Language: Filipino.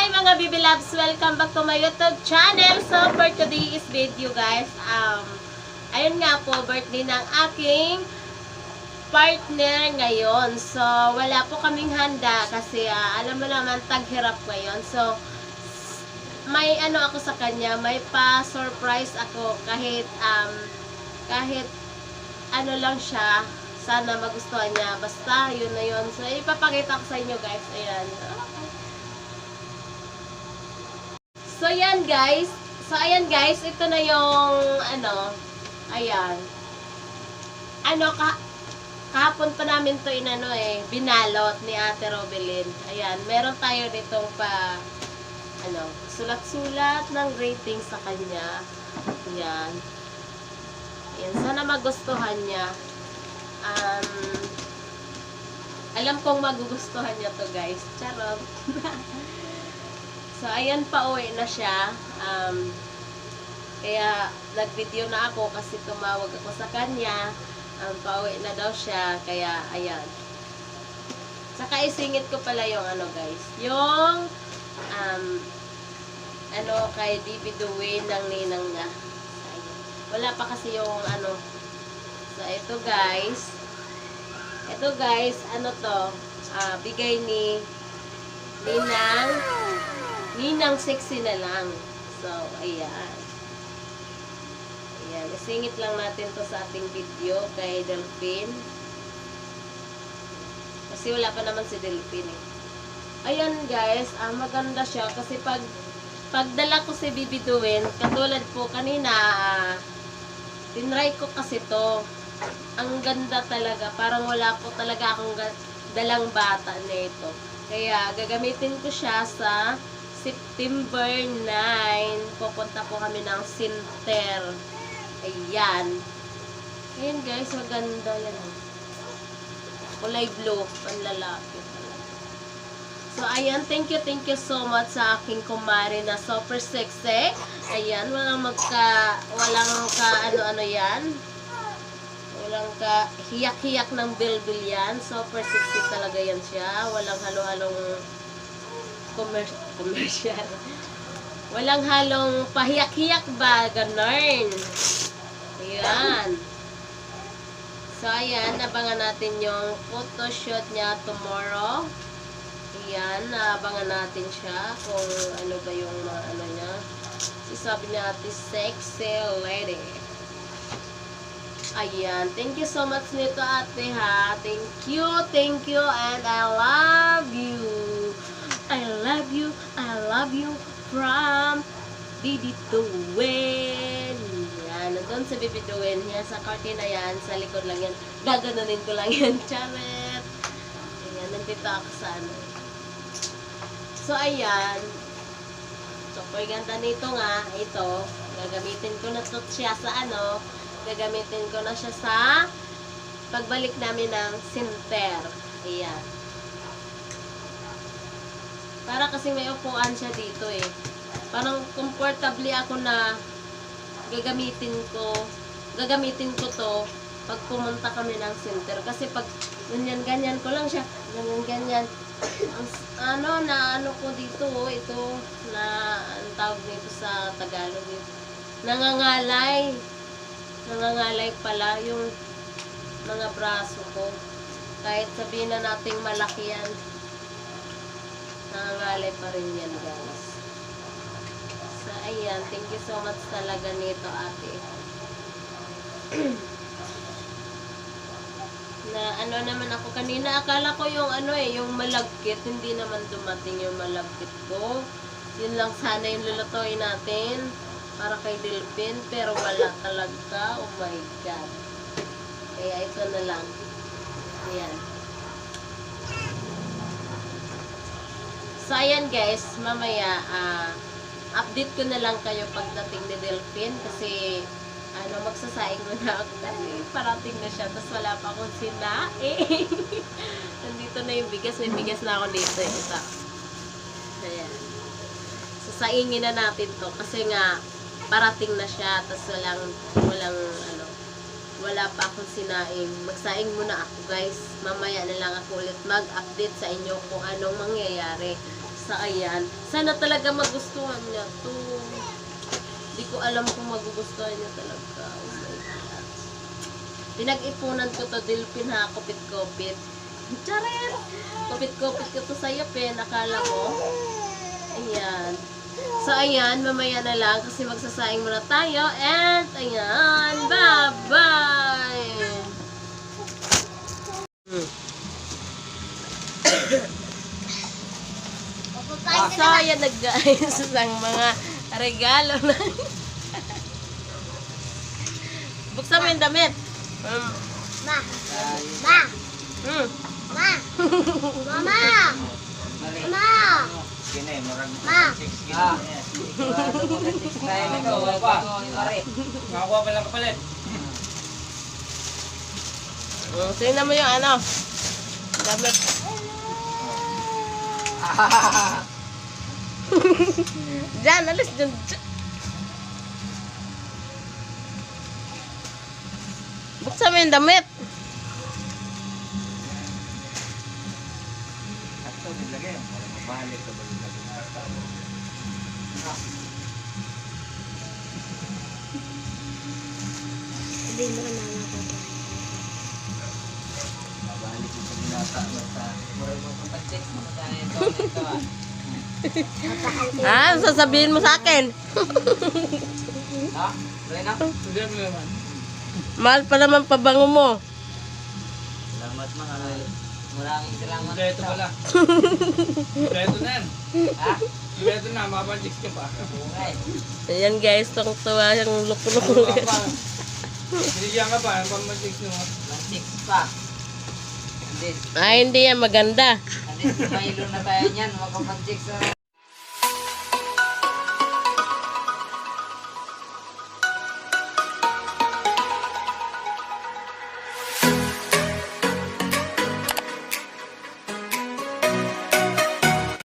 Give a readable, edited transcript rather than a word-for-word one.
Hi mga Bibi Loves! Welcome back to my YouTube channel. So for today's video guys, ayun nga po, birthday ng aking partner ngayon. So wala po kaming handa kasi alam mo naman, taghirap ngayon. So may ano ako sa kanya, may pa-surprise ako kahit ano lang siya. Sana magustuhan niya. Basta yun na yun. So ipapakita ko sa inyo guys. Ayan. So ayan guys, ito na yung ano, ayan. Kahapon pa namin to binalot ni Ate Robelyn. Ayan, meron tayo ditong sulat-sulat ng rating sa kanya. Ayan. Ayan, sana magustuhan niya. Alam kong magugustuhan niya to guys. Charot. So, ayan, pauwi na siya. Kaya, nag-video na ako kasi tumawag ako sa kanya. Pauwi na daw siya. Kaya, ayan. Saka, isingit ko pala yung guys. Yung, kay Bibi Dwayne ng ninang niya. Ayan. Wala pa kasi yung, So, ito guys. Ito guys, bigay ni Ninang sexy na lang. So, ayan. Ayan. Isingit lang natin to sa ating video kay Delphine. Kasi wala pa naman si Delphine eh. Ayan guys, maganda siya kasi pagdala ko si Bibi Dwayne, katulad po kanina, tinry ko kasi to. Ang ganda talaga. Parang wala po talaga akong dalang bata na ito. Kaya, gagamitin ko siya sa September 9. Pupunta po kami ng Sinter. Ayan. Ayan guys, maganda yan. Kulay blue. Panlalaki. So, ayan. Thank you so much sa aking kumare na super sexy. Ayan. Walang yan. Walang ka hiyak-hiyak ng bilbil yan. Super sexy talaga yan siya. Walang halo-halong commercial. Walang halong pahiyak-hiyak ba? Ganun. Ayan. So, ayan. Abangan natin yung photoshoot niya tomorrow. Ayan. Abangan natin siya kung ano ba yung mga niya. Sabi niya, ate, sexy lady. Ayan. Thank you so much nito ate ha. Thank you, and I love you. I love you from Bibi Dwayne. Yan. Nandun sa Bibi Dwayne. Yan, sa curtain na yan. Sa likod lang yan. Gaganunin ko lang yan. Charet. Ayan. Nandito ako sa So, ayan. So, ganda nito nga. Ito. Gagamitin ko na to siya sa gagamitin ko na siya sa pagbalik namin ng Sinter. Ayan. Para kasi may upuan siya dito eh. Parang comfortably ako na gagamitin ko to pag pumunta kami ng Sinter. Kasi pag ganyan ko lang siya. Ganyan. Ano ko dito, ito na ang tawag nito sa Tagalog dito. Nangangalay pala yung mga braso ko. Kahit sabihin na nating malaki yan, nangangalay pa rin yan guys. So ayan, thank you so much talaga nito ate. Na naman ako kanina, akala ko yung yung malagkit, hindi naman dumating yung malagkit ko. Yun lang sana yung lulutuin natin para kay Delphine, pero wala talaga. Oh my God. Kaya ito na lang. Ayan. So, ayan guys, mamaya, update ko na lang kayo pagdating ni Delphine kasi, magsasaing muna ako kasi parating na siya, tapos wala pa akong sinaing. Nandito na yung bigas, may bigas na ako dito. Ito. Ayan. Sasaingin na natin to kasi nga, parating na siya, tapos wala pa akong sinaing. Magsaing muna ako guys. Mamaya na lang ako ulit mag-update sa inyo kung anong mangyayari Sa ayan. Sana talaga magustuhan niya to. Hindi ko alam kung magugustuhan niya talaga. Oh my God. Pinag-ipunan ko to, Dilpin ha, kupit-kupit. Charer! Kupit-kupit ko to sa'yo, Pen. Akala mo? Ayan. So, ayan, mamaya na lang kasi magsasaing muna tayo. And, ayan, bye-bye! So, ayan na guys, ang mga regalo na. Buksan mo yung damit. Ma. Ma. Ma. Mama. Ma. Kini, murag Ma. 6 Makuha pa lang kapalit. Tingnan mo yung ano. Damit. Diyan, alis dyan. Buksan mo yung damit. Ato, nilagay. Para mabalik sa balik na binata. Hindi mo na ako. Mabalik sa binata. Basta, murag mo kapag-check mo sa ito. Ah, sasabihin mo sa akin. Ha? Rena? Sudan mo naman. Mahal pa naman pabango mo. Salamat mga maraming salamat. Ito pala. Ito na yan. Ha? Ito na, mapanjiks ka pa. Okay. Ayan guys, tong tuwa yung luko-luko. Binigyan ka pa, ang pang-manjiks mo. 1-6 pa. Hindi. Ay, hindi yan maganda. Hindi, mahilo na tayo niyan. Makapag-check sa